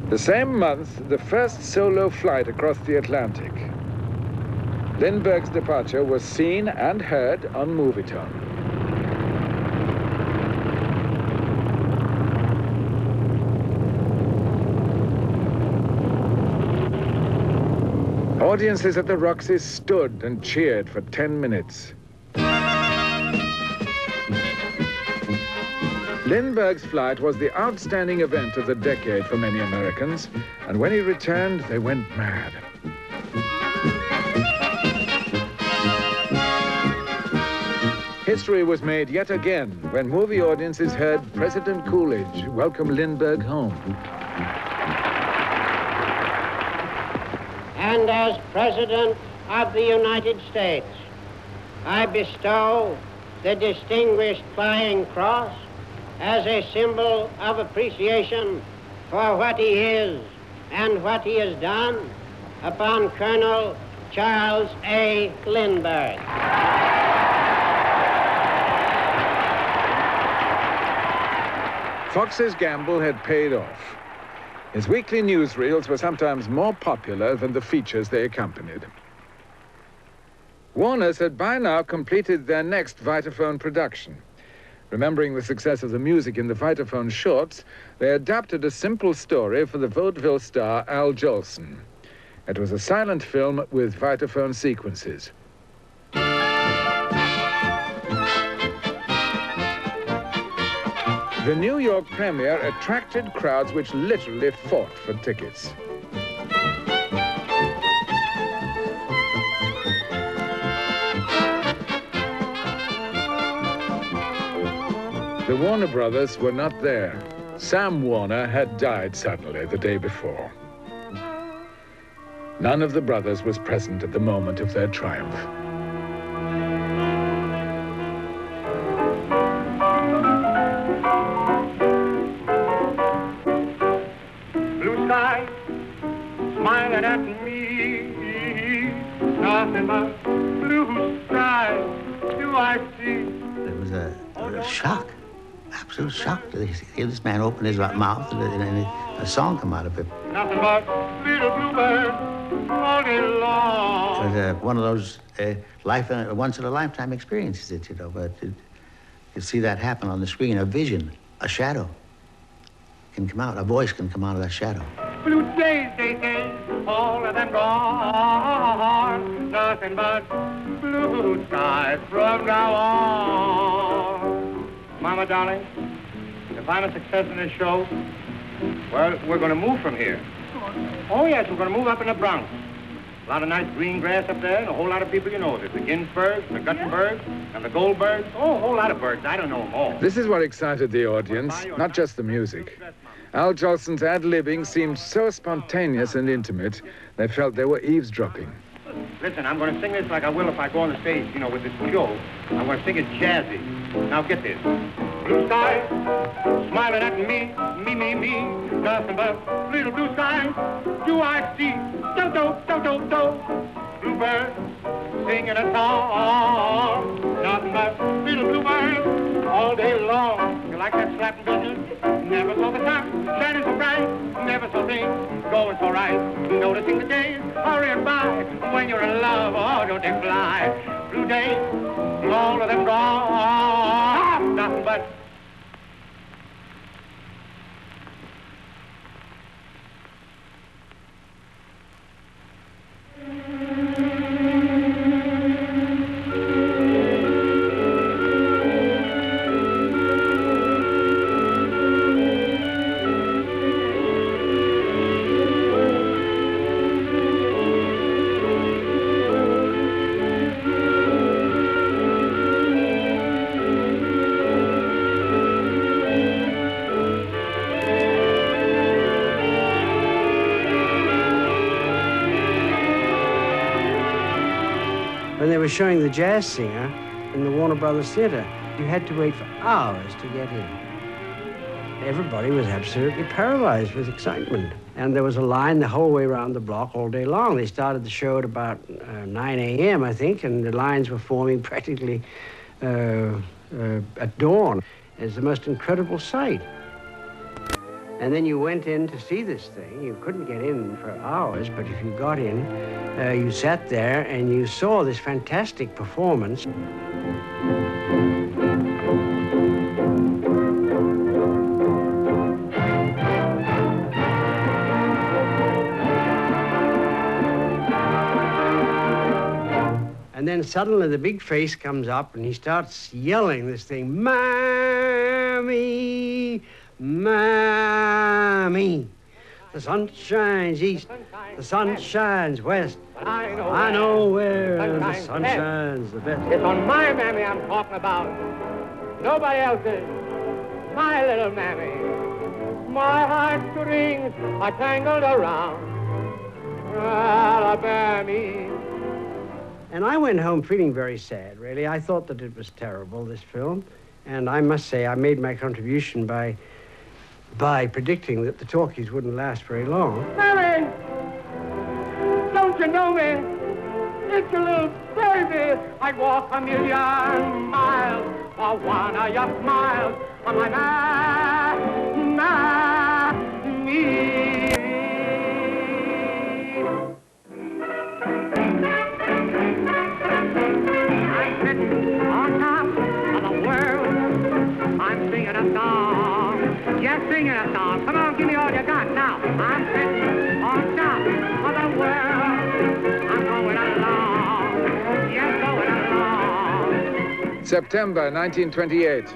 The same month, the first solo flight across the Atlantic. Lindbergh's departure was seen and heard on Movietone. Audiences at the Roxy stood and cheered for 10 minutes. Lindbergh's flight was the outstanding event of the decade for many Americans, and when he returned, they went mad. History was made yet again when movie audiences heard President Coolidge welcome Lindbergh home. And as President of the United States, I bestow the Distinguished Flying Cross as a symbol of appreciation for what he is and what he has done upon Colonel Charles A. Lindbergh. Fox's gamble had paid off. His weekly newsreels were sometimes more popular than the features they accompanied. Warner's had by now completed their next Vitaphone production. Remembering the success of the music in the Vitaphone shorts, they adapted a simple story for the vaudeville star Al Jolson. It was a silent film with Vitaphone sequences. The New York premiere attracted crowds which literally fought for tickets. The Warner brothers were not there. Sam Warner had died suddenly the day before. None of the brothers was present at the moment of their triumph. Blue sky, smiling at me, nothing but blue sky do I see. It was a shock. Absolute shock to hear this man open his mouth and a song come out of it. Nothing but little bluebird all day long. It was one of those once-in-a-lifetime experiences that, but you see that happen on the screen, a vision, a shadow can come out, a voice can come out of that shadow. Blue days, they say, all of them gone. Nothing but blue skies from now on. Mama, darling, if I'm a success in this show, well, we're going to move from here. Oh, yes, we're going to move up in the Bronx. A lot of nice green grass up there, and a whole lot of people you know. There's the Ginsbergs, the Guttenbergs, and the Goldbergs. Oh, a whole lot of birds. I don't know them all. This is what excited the audience, not just the music. Al Jolson's ad-libbing seemed so spontaneous and intimate, they felt they were eavesdropping. Listen, I'm going to sing this like I will if I go on the stage, with this show. I'm going to sing it jazzy. Now get this. Blue sky, smiling at me, nothing but little blue sky do I see. Do, do, do, do, do. Bluebird singing a song, nothing but little bluebird all day long. You like that slapping business? Never saw the sun shining so bright, never saw things going so right. Noticing the days hurrying by, when you're in love, oh, don't they fly? Blue days, all of them gone, nothing but when they were showing The Jazz Singer in the Warner Brothers Theater, you had to wait for hours to get in. Everybody was absolutely paralyzed with excitement. And there was a line the whole way around the block all day long. They started the show at about 9 a.m., I think, and the lines were forming practically at dawn. It's the most incredible sight. And then you went in to see this thing. You couldn't get in for hours, but if you got in, you sat there and you saw this fantastic performance. And then suddenly the big face comes up and he starts yelling this thing, Mammy, Mammy. The sun shines east, the sun shines west. I know where the sun shines the best. It's on my mammy I'm talking about. Nobody else's. My little mammy. My heartstrings are tangled around Alabama. And I went home feeling very sad, really. I thought that it was terrible, this film. And I must say I made my contribution by predicting that the talkies wouldn't last very long. Mammy! Don't you know me? It's a little baby. I'd walk a million miles for one of your smiles on my mammy. I'm sitting on top of the world. I'm singing a song. Yes, singing a song. Come on, give me all you got now. I'm sitting on top of the world. I'm going along. Yes, going along. September 1928.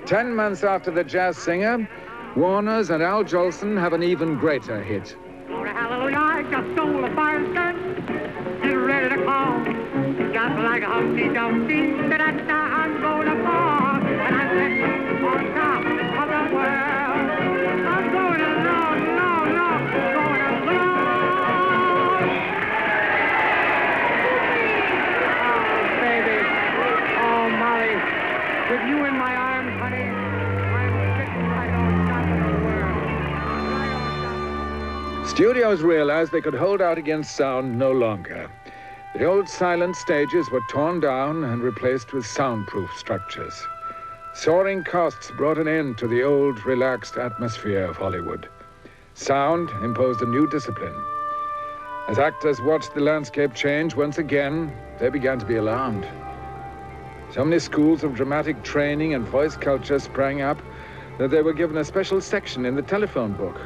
10 months after The Jazz Singer, Warner's and Al Jolson have an even greater hit. Glory, hallelujah, I just stole a fire skirt. Get ready to call. Just like a Humpty Dumpty, da-da-da, I'm going to fall. And I'm sitting on top of the world. I'm going along, along, along, going along. Oh, baby. Oh, Molly. With you in my arms, honey, I'm sitting right on top of the world. Studios realized they could hold out against sound no longer. The old silent stages were torn down and replaced with soundproof structures. Soaring costs brought an end to the old, relaxed atmosphere of Hollywood. Sound imposed a new discipline. As actors watched the landscape change once again, they began to be alarmed. So many schools of dramatic training and voice culture sprang up that they were given a special section in the telephone book.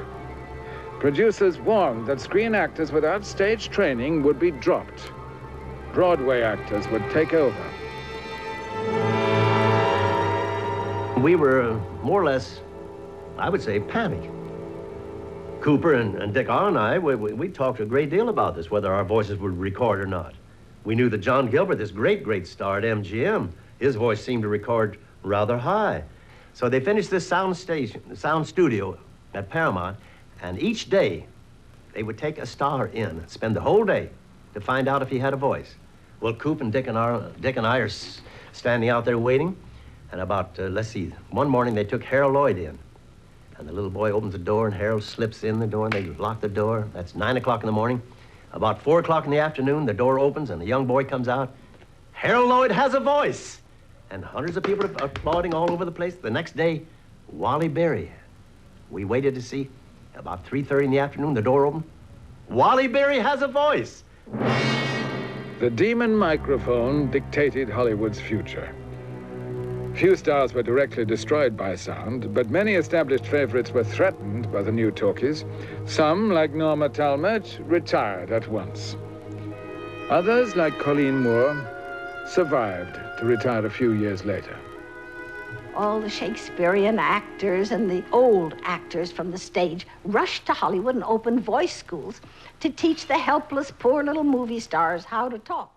Producers warned that screen actors without stage training would be dropped. Broadway actors would take over. We were more or less, I would say, panicked. Cooper and Dick Arnold and I, we talked a great deal about this, whether our voices would record or not. We knew that John Gilbert, this great star at MGM, his voice seemed to record rather high. So they finished this sound studio at Paramount, and each day they would take a star in, spend the whole day to find out if he had a voice. Well, Coop and Dick and I are standing out there waiting, and about, let's see, one morning they took Harold Lloyd in, and the little boy opens the door, and Harold slips in the door, and they lock the door. That's 9 o'clock in the morning. About 4 o'clock in the afternoon, the door opens, and the young boy comes out. Harold Lloyd has a voice! And hundreds of people are applauding all over the place. The next day, Wally Berry. We waited to see. About 3:30 in the afternoon, the door opened. Wally Berry has a voice! The demon microphone dictated Hollywood's future. Few stars were directly destroyed by sound, but many established favorites were threatened by the new talkies. Some, like Norma Talmadge, retired at once. Others, like Colleen Moore, survived to retire a few years later. All the Shakespearean actors and the old actors from the stage rushed to Hollywood and opened voice schools to teach the helpless, poor little movie stars how to talk.